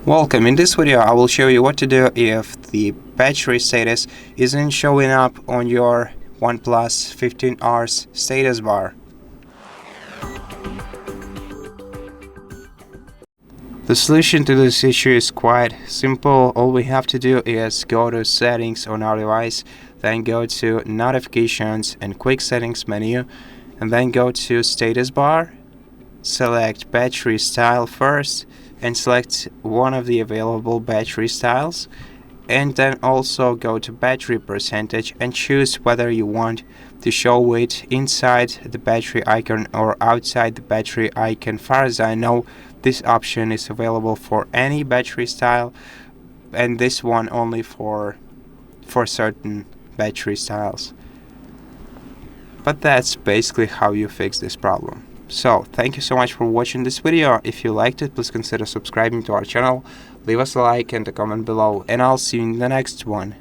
Welcome. In this video I will show you what to do if the battery status isn't showing up on your OnePlus 15R's status bar. The solution to this issue is quite simple. All we have to do is go to settings on our device, then go to notifications and quick settings menu, and then go to status bar, select battery style first, and select one of the available battery styles, and then also go to battery percentage and choose whether you want to show it inside the battery icon or outside the battery icon. Far as I know, this option is available for any battery style, and this one only for certain battery styles. But that's basically how you fix this problem. So, thank you so much for watching this video. If you liked it, please consider subscribing to our channel, leave us a like and a comment below, and I'll see you in the next one.